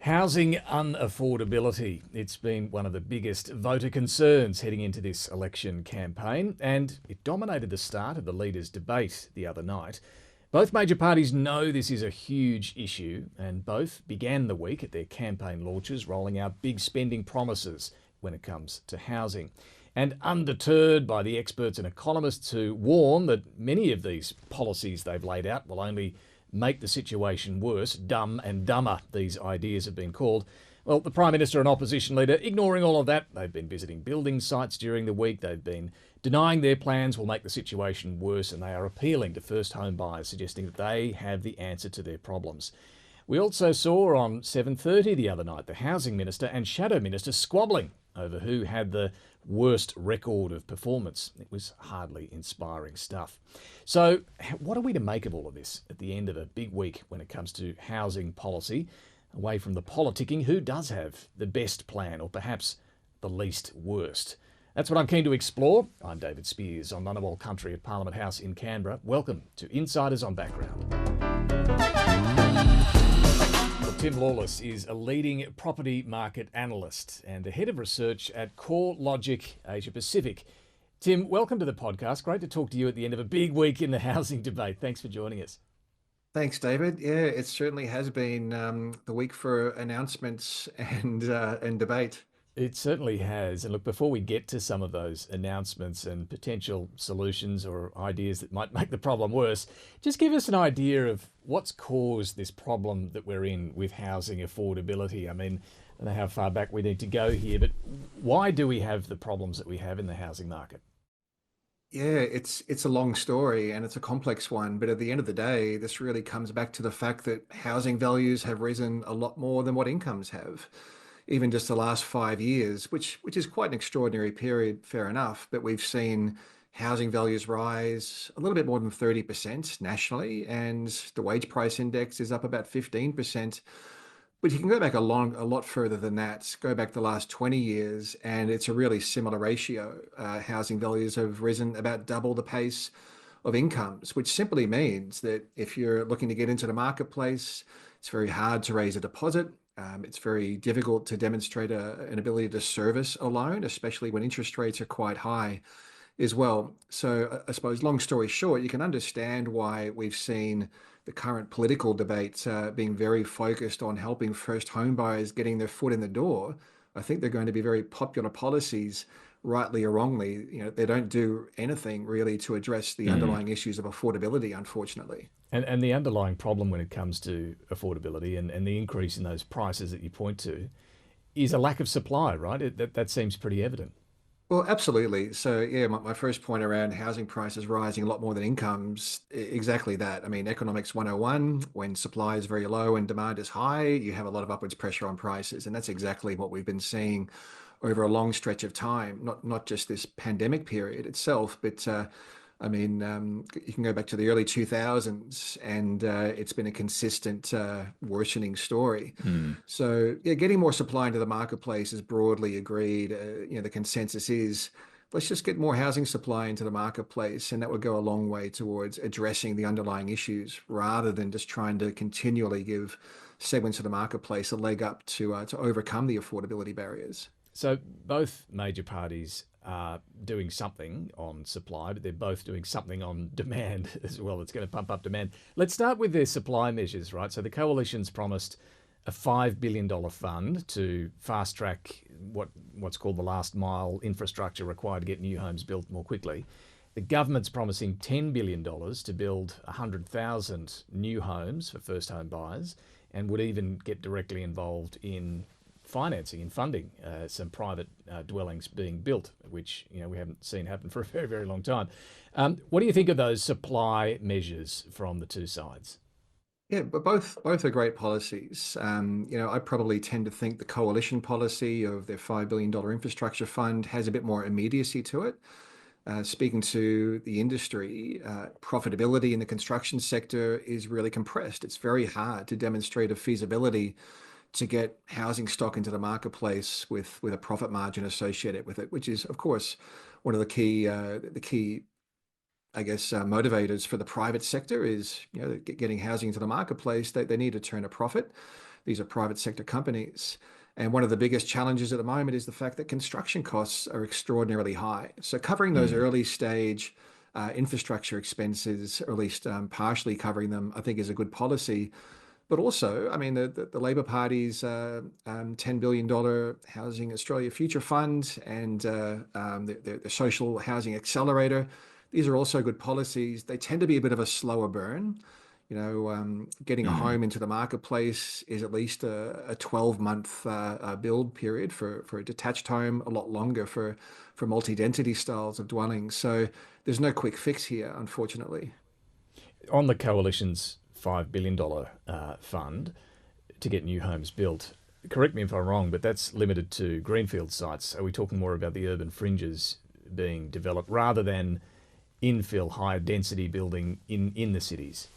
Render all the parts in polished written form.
Housing unaffordability. It's been one of the biggest voter concerns heading into this election campaign, and it dominated the start of the leaders' debate the other night. Both major parties know this is a huge issue, and both began the week at their campaign launches rolling out big spending promises when it comes to housing. And undeterred by the experts and economists who warn that many of these policies they've laid out will only make the situation worse, dumb and dumber, these ideas have been called. Well, the Prime Minister and opposition leader ignoring all of that. They've been visiting building sites during the week. They've been denying their plans will make the situation worse, and they are appealing to first home buyers, suggesting that they have the answer to their problems. We also saw on 7:30 the other night the Housing Minister and Shadow Minister squabbling over who had the worst record of performance. It was hardly inspiring stuff. So what are we to make of all of this at the end of a big week when it comes to housing policy? Away from the politicking, who does have the best plan, or perhaps the least worst? That's what I'm keen to explore. I'm David Speers on Ngunnawal Country at Parliament House in Canberra. Welcome to Insiders on Background. Tim Lawless is a leading property market analyst and the head of research at CoreLogic Asia Pacific. Tim, welcome to the podcast. Great to talk to you at the end of a big week in the housing debate. Thanks for joining us. Thanks, David. Yeah, it certainly has been the week for announcements and debate. It certainly has. And look, before we get to some of those announcements and potential solutions or ideas that might make the problem worse, just give us an idea of what's caused this problem that we're in with housing affordability. I mean, I don't know how far back we need to go here, but why do we have the problems that we have in the housing market? Yeah, it's a long story and it's a complex one, but at the end of the day, this really comes back to the fact that housing values have risen a lot more than what incomes have. Even just the last 5 years, which is quite an extraordinary period, fair enough, but we've seen housing values rise a little bit more than 30% nationally, and the wage price index is up about 15%. But you can go back a lot further than that, go back the last 20 years, and it's a really similar ratio. Housing values have risen about double the pace of incomes, which simply means that if you're looking to get into the marketplace, it's very hard to raise a deposit. It's very difficult to demonstrate an ability to service a loan, especially when interest rates are quite high as well. So I suppose, long story short, you can understand why we've seen the current political debate being very focused on helping first home buyers getting their foot in the door. I think they're going to be very popular policies, rightly or wrongly. They don't do anything really to address the underlying issues of affordability, unfortunately. And the underlying problem when it comes to affordability and the increase in those prices that you point to is a lack of supply, right? That seems pretty evident. Well, absolutely. So, yeah, my first point around housing prices rising a lot more than incomes, exactly that. I mean, economics 101, when supply is very low and demand is high, you have a lot of upwards pressure on prices. And that's exactly what we've been seeing over a long stretch of time, not just this pandemic period itself, but you can go back to the early 2000s, and it's been a consistent worsening story. So, yeah, getting more supply into the marketplace is broadly agreed. The consensus is let's just get more housing supply into the marketplace, and that would go a long way towards addressing the underlying issues rather than just trying to continually give segments of the marketplace a leg up to overcome the affordability barriers. So both major parties are doing something on supply, but they're both doing something on demand as well. It's going to pump up demand. Let's start with their supply measures, right? So the coalition's promised a $5 billion fund to fast track what's called the last mile infrastructure required to get new homes built more quickly. The government's promising $10 billion to build 100,000 new homes for first home buyers, and would even get directly involved in financing and funding some private dwellings being built, which we haven't seen happen for a very, very long time. What do you think of those supply measures from the two sides? Yeah, but both are great policies. I probably tend to think the coalition policy of their $5 billion infrastructure fund has a bit more immediacy to it. Speaking to the industry, profitability in the construction sector is really compressed. It's very hard to demonstrate a feasibility to get housing stock into the marketplace with a profit margin associated with it, which is, of course, one of the key motivators for the private sector is, getting housing into the marketplace. They need to turn a profit. These are private sector companies. And one of the biggest challenges at the moment is the fact that construction costs are extraordinarily high. So covering those Mm. early stage infrastructure expenses, or at least partially covering them, I think is a good policy. But also, I mean, the Labor Party's $10 billion Housing Australia Future Fund and the Social Housing Accelerator, these are also good policies. They tend to be a bit of a slower burn. Getting a Mm. home into the marketplace is at least a 12-month build period for a detached home, a lot longer for multi-density styles of dwellings. So there's no quick fix here, unfortunately. On the Coalition's $5 billion fund to get new homes built, correct me if I'm wrong, but that's limited to greenfield sites. Are we talking more about the urban fringes being developed rather than infill higher density building in the cities?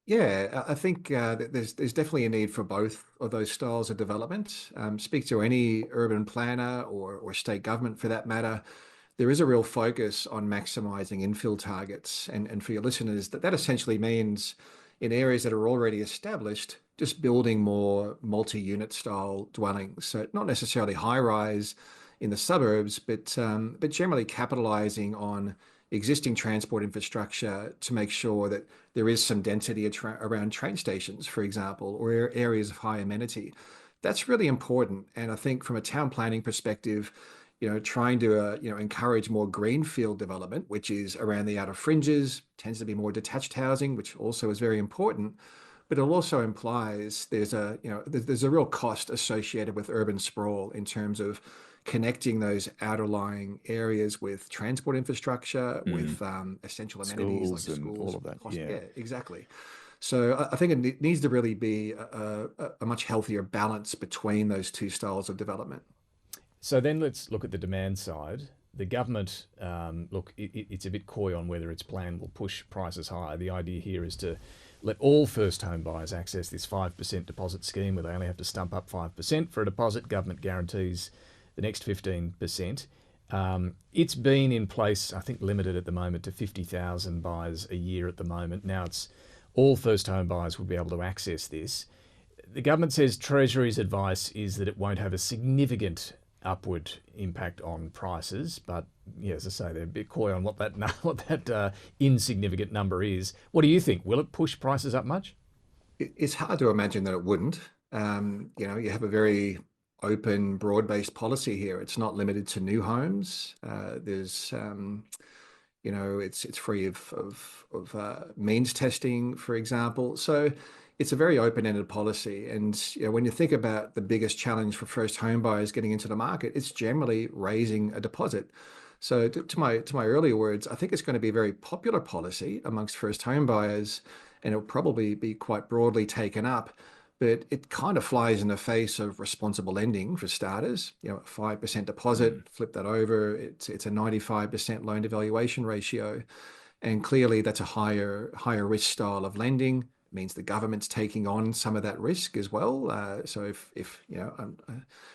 Yeah, I think that there's definitely a need for both of those styles of development. Speak to any urban planner or state government for that matter. There is a real focus on maximizing infill targets. And for your listeners, that essentially means in areas that are already established, just building more multi-unit style dwellings. So not necessarily high rise in the suburbs, but generally capitalizing on existing transport infrastructure to make sure that there is some density around train stations, for example, or areas of high amenity. That's really important. And I think from a town planning perspective, trying to encourage more greenfield development, which is around the outer fringes, tends to be more detached housing, which also is very important. But it also implies there's a real cost associated with urban sprawl in terms of connecting those outerlying areas with transport infrastructure, Mm. with essential amenities like Schools and all schools. of that. Yeah. Yeah, exactly. So I think it needs to really be a much healthier balance between those two styles of development. So then let's look at the demand side. The government, look, it's a bit coy on whether its plan will push prices higher. The idea here is to let all first home buyers access this 5% deposit scheme where they only have to stump up 5% for a deposit. Government guarantees the next 15%. It's been in place, I think, limited at the moment to 50,000 buyers a year at the moment. Now it's all first home buyers will be able to access this. The government says Treasury's advice is that it won't have a significant upward impact on prices, but yeah, as I say, they're a bit coy on what that insignificant number is. What do you think? Will it push prices up much? It's hard to imagine that it wouldn't. You have a very open, broad-based policy here. It's not limited to new homes. It's free of means testing, for example. So it's a very open-ended policy. And when you think about the biggest challenge for first home buyers getting into the market, it's generally raising a deposit. So to my earlier words, I think it's going to be a very popular policy amongst first home buyers, and it'll probably be quite broadly taken up. But it kind of flies in the face of responsible lending for starters. 5% Mm. deposit, flip that over, it's a 95% loan to valuation ratio. And clearly that's a higher risk style of lending. It means the government's taking on some of that risk as well. So if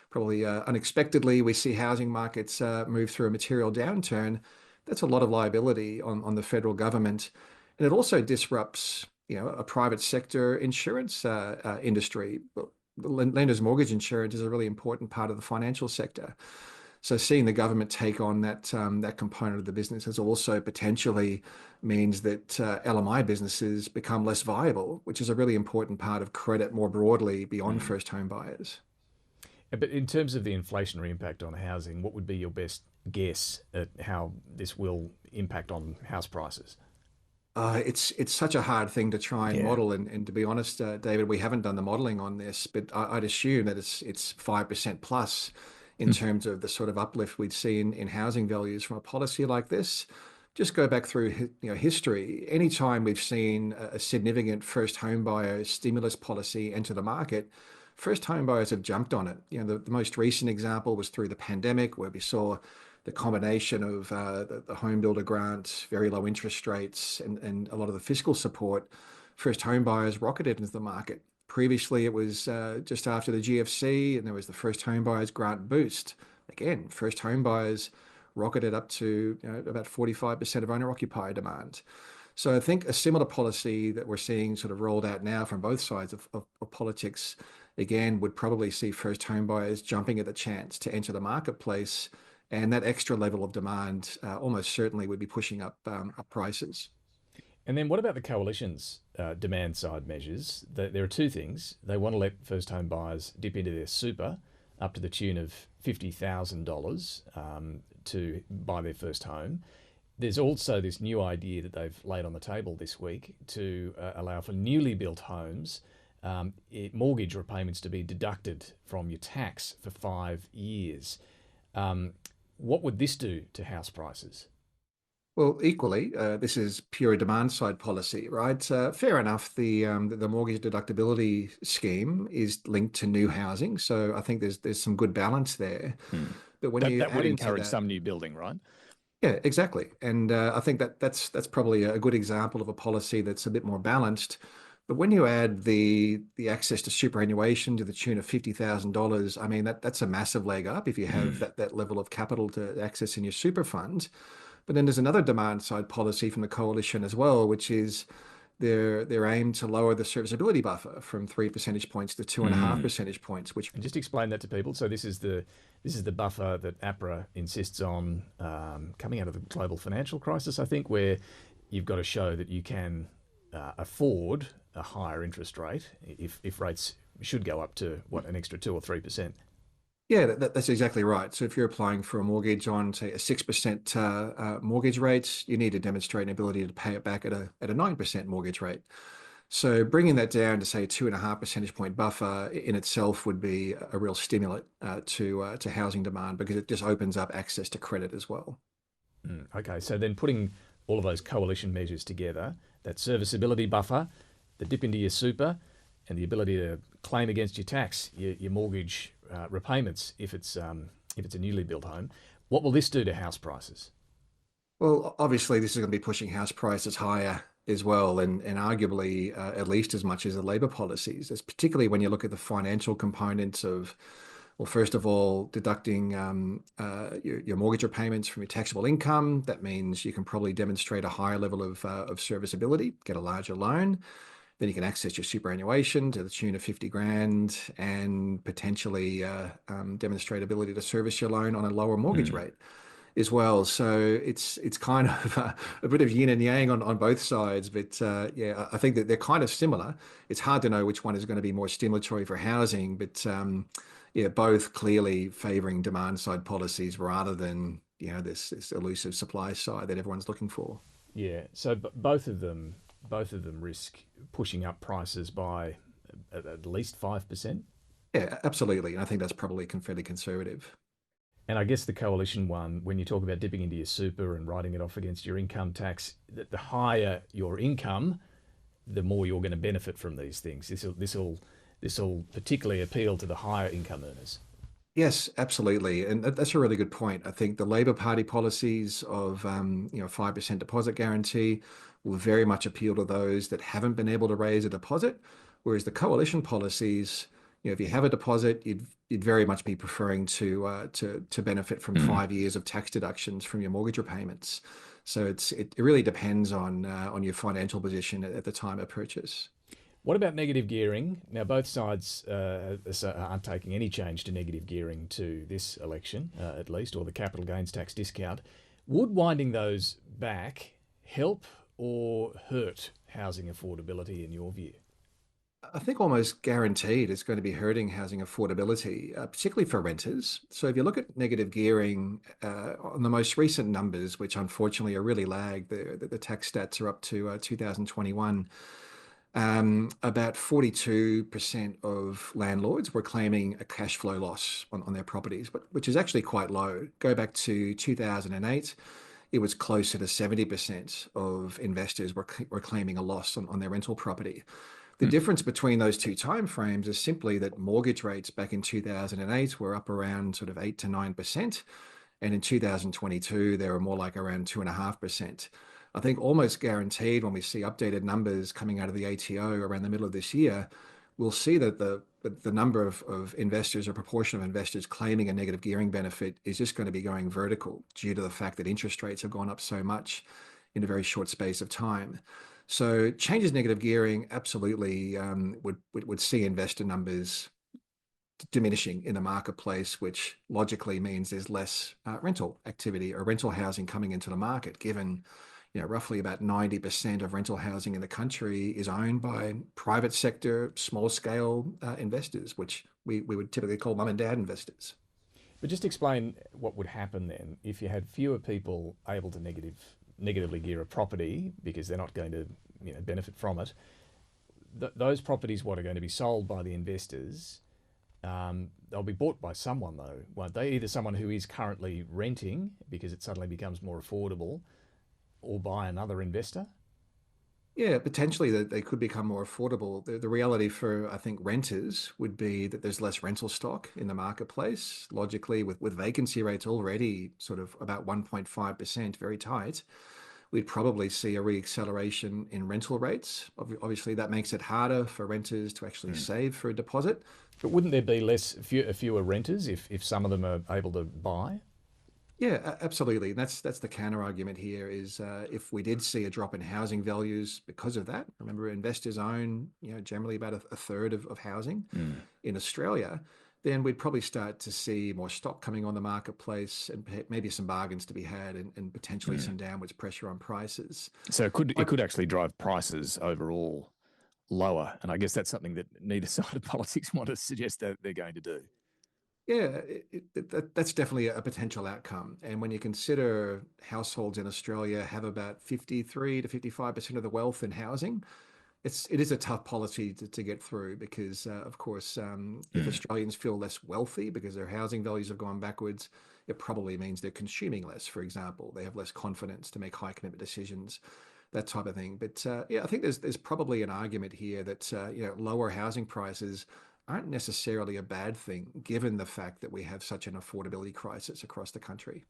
probably unexpectedly we see housing markets move through a material downturn, that's a lot of liability on the federal government. And it also disrupts a private sector insurance industry. Lenders mortgage insurance is a really important part of the financial sector. So seeing the government take on that component of the business has also potentially means that LMI businesses become less viable, which is a really important part of credit more broadly beyond Mm. first home buyers. But in terms of the inflationary impact on housing, what would be your best guess at how this will impact on house prices? It's such a hard thing to try and Yeah. model, and to be honest, David, we haven't done the modeling on this, but I'd assume that it's 5% plus in terms of the sort of uplift we'd see in housing values from a policy like this. Just go back through history. Anytime we've seen a significant first home buyer stimulus policy enter the market, first home buyers have jumped on it. The most recent example was through the pandemic, where we saw the combination of the home builder grant, very low interest rates, and a lot of the fiscal support. First home buyers rocketed into the market. Previously, it was just after the GFC, and there was the first home buyers grant boost. Again, first home buyers rocketed up to about 45% of owner occupier demand. So I think a similar policy that we're seeing sort of rolled out now from both sides of politics, again, would probably see first home buyers jumping at the chance to enter the marketplace. And that extra level of demand almost certainly would be pushing up prices. And then what about the coalition's demand side measures? There are two things. They want to let first home buyers dip into their super up to the tune of $50,000 to buy their first home. There's also this new idea that they've laid on the table this week to allow for newly built homes, mortgage repayments to be deducted from your tax for 5 years. What would this do to house prices? Well, equally, this is pure demand side policy, right? Fair enough. The mortgage deductibility scheme is linked to new housing, so I think there's some good balance there. Hmm. But when That you that would add into encourage that, some new building, right? yeah, exactly. And I think that's probably a good example of a policy that's a bit more balanced. But when you add the access to superannuation to the tune of $50,000, I mean that's a massive leg up if you have Mm. that level of capital to access in your super fund. But then there's another demand side policy from the coalition as well, which is their aim to lower the serviceability buffer from 3 percentage points to two and a half Mm. percentage points, which And just explain that to people. So this is the buffer that APRA insists on coming out of the global financial crisis, I think, where you've got to show that you can afford a higher interest rate if rates should go up to what, an extra 2 or 3%. yeah, that's exactly right. So if you're applying for a mortgage on, say, a 6% mortgage rate, you need to demonstrate an ability to pay it back at a 9% mortgage rate. So bringing that down to say 2.5 percentage point buffer in itself would be a real stimulant to housing demand because it just opens up access to credit as well. Okay, so then putting all of those coalition measures together, that serviceability buffer, the dip into your super, and the ability to claim against your tax, your mortgage repayments if it's a newly built home, what will this do to house prices? Well, obviously, this is going to be pushing house prices higher as well, and arguably at least as much as the Labor policies. It's particularly when you look at the financial components of, well, first of all, deducting your mortgage repayments from your taxable income. That means you can probably demonstrate a higher level of serviceability, get a larger loan. Then you can access your superannuation to the tune of 50 grand and potentially demonstrate ability to service your loan on a lower mortgage Mm. rate as well. So it's kind of a bit of yin and yang on both sides. But yeah, I think that they're kind of similar. It's hard to know which one is going to be more stimulatory for housing, but yeah, both clearly favoring demand side policies rather than this elusive supply side that everyone's looking for. Yeah, so both of them risk pushing up prices by at least 5%. Yeah, absolutely. And I think that's probably fairly conservative. And I guess the coalition one, when you talk about dipping into your super and writing it off against your income tax, the higher your income, the more you're going to benefit from these things. This will particularly appeal to the higher income earners. Yes, absolutely. And that's a really good point. I think the Labor Party policies of 5% deposit guarantee will very much appeal to those that haven't been able to raise a deposit, whereas the coalition policies, if you have a deposit, you'd very much be preferring to benefit from Mm. 5 years of tax deductions from your mortgage repayments. So it really depends on your financial position at the time of purchase. What about negative gearing? Now, both sides aren't taking any change to negative gearing to this election, at least, or the capital gains tax discount. Would winding those back help or hurt housing affordability in your view? I think almost guaranteed it's going to be hurting housing affordability, particularly for renters. So if you look at negative gearing on the most recent numbers, which unfortunately are really lagged, the tax stats are up to 2021. About 42% of landlords were claiming a cash flow loss on their properties, but which is actually quite low. Go back to 2008, it was closer to 70% of investors were claiming a loss on their rental property. The Hmm. difference between those two timeframes is simply that mortgage rates back in 2008 were up around sort of 8 to 9%. And in 2022, they were more like around 2.5%. I think almost guaranteed when we see updated numbers coming out of the ATO around the middle of this year, we'll see that the number of investors or proportion of investors claiming a negative gearing benefit is just going to be going vertical due to the fact that interest rates have gone up so much. in a very short space of time. So changes negative gearing absolutely would see investor numbers diminishing in the marketplace, which logically means there's less rental activity or rental housing coming into the market, given roughly about 90% of rental housing in the country is owned by private sector, small scale investors, which we would typically call mum and dad investors. But just explain what would happen then if you had fewer people able to negatively gear a property because they're not going to benefit from it. Those properties, what are going to be sold by the investors, they'll be bought by someone though, won't they? Either someone who is currently renting because it suddenly becomes more affordable, or by another investor. Yeah, potentially that they could become more affordable. The reality for, I think, renters would be that there's less rental stock in the marketplace. Logically, with vacancy rates already sort of about 1.5%, very tight, we'd probably see a reacceleration in rental rates. Obviously, that makes it harder for renters to actually save for a deposit. But wouldn't there be fewer renters if some of them are able to buy? Yeah, absolutely. And that's the counter argument here is if we did see a drop in housing values because of that, remember investors own, generally about a third of housing in Australia, then we'd probably start to see more stock coming on the marketplace and maybe some bargains to be had and potentially some downwards pressure on prices. So it could actually drive prices overall lower, and I guess that's something that neither side of politics want to suggest that they're going to do. Yeah, that's definitely a potential outcome. And when you consider households in Australia have about 53 to 55% of the wealth in housing, it is a tough policy to get through because, of course, if Australians feel less wealthy because their housing values have gone backwards, it probably means they're consuming less, for example. They have less confidence to make high commitment decisions, that type of thing. But yeah, I think there's probably an argument here that lower housing prices aren't necessarily a bad thing, given the fact that we have such an affordability crisis across the country.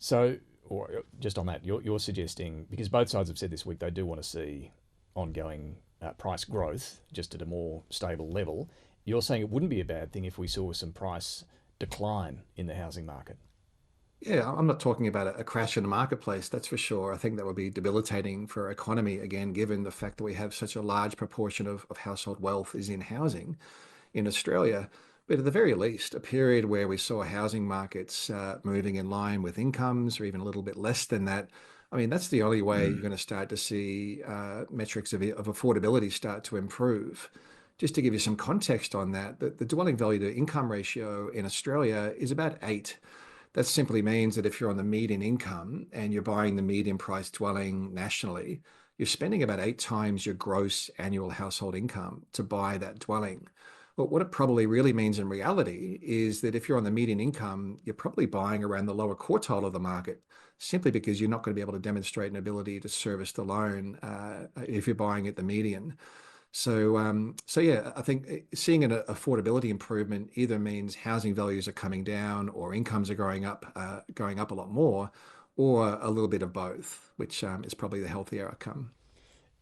So, or just on that, you're suggesting, because both sides have said this week they do want to see ongoing price growth just at a more stable level. You're saying it wouldn't be a bad thing if we saw some price decline in the housing market. Yeah, I'm not talking about a crash in the marketplace, that's for sure. I think that would be debilitating for our economy, again, given the fact that we have such a large proportion of household wealth is in housing in Australia. But at the very least, a period where we saw housing markets moving in line with incomes or even a little bit less than that. I mean, that's the only way you're going to start to see metrics of affordability start to improve. Just to give you some context on that, the dwelling value to income ratio in Australia is about 8. That simply means that if you're on the median income and you're buying the median price dwelling nationally, you're spending about 8 times your gross annual household income to buy that dwelling. But what it probably really means in reality is that if you're on the median income, you're probably buying around the lower quartile of the market, simply because you're not going to be able to demonstrate an ability to service the loan if you're buying at the median. So yeah, I think seeing an affordability improvement either means housing values are coming down or incomes are going up a lot more, or a little bit of both, which is probably the healthier outcome.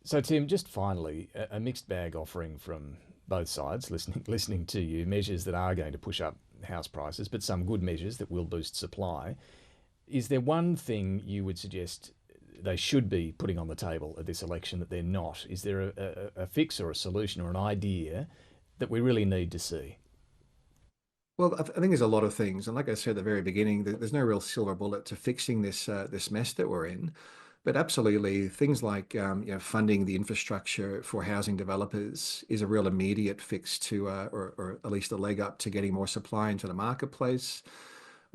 So, Tim, just finally, a mixed bag offering from both sides, listening to you, measures that are going to push up house prices, but some good measures that will boost supply. Is there one thing you would suggest they should be putting on the table at this election that they're not? Is there a fix or a solution or an idea that we really need to see? Well, I think there's a lot of things, and like I said at the very beginning, there's no real silver bullet to fixing this mess that we're in. But absolutely, things like funding the infrastructure for housing developers is a real immediate fix to, or at least a leg up to getting more supply into the marketplace.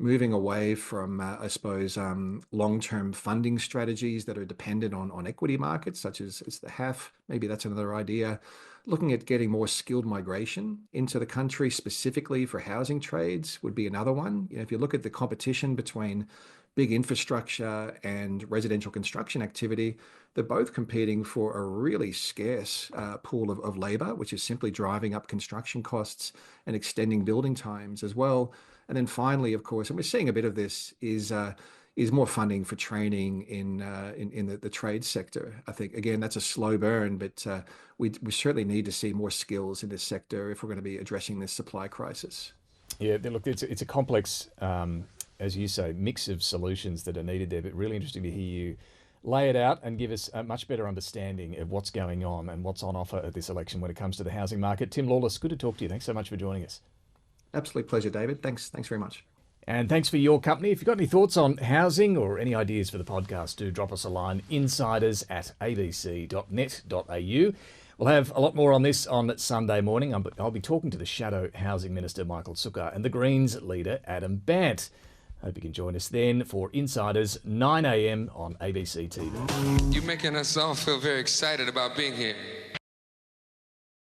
Moving away from, I suppose, long-term funding strategies that are dependent on equity markets, such as the HAF. Maybe that's another idea. Looking at getting more skilled migration into the country specifically for housing trades would be another one. If you look at the competition between big infrastructure and residential construction activity, they're both competing for a really scarce pool of labor, which is simply driving up construction costs and extending building times as well. And then finally, of course, and we're seeing a bit of this, is more funding for training in the trade sector. I think, again, that's a slow burn, but we certainly need to see more skills in this sector if we're going to be addressing this supply crisis. Yeah, look, it's a complex, as you say, mix of solutions that are needed there, but really interesting to hear you lay it out and give us a much better understanding of what's going on and what's on offer at this election when it comes to the housing market. Tim Lawless, good to talk to you. Thanks so much for joining us. Absolute pleasure, David. Thanks very much. And thanks for your company. If you've got any thoughts on housing or any ideas for the podcast, do drop us a line, insiders@abc.net.au. We'll have a lot more on this on Sunday morning. I'll be talking to the Shadow Housing Minister, Michael Sukkar, and the Greens leader, Adam Bandt. Hope you can join us then for Insiders, 9 a.m. on ABC TV. You're making us all feel very excited about being here.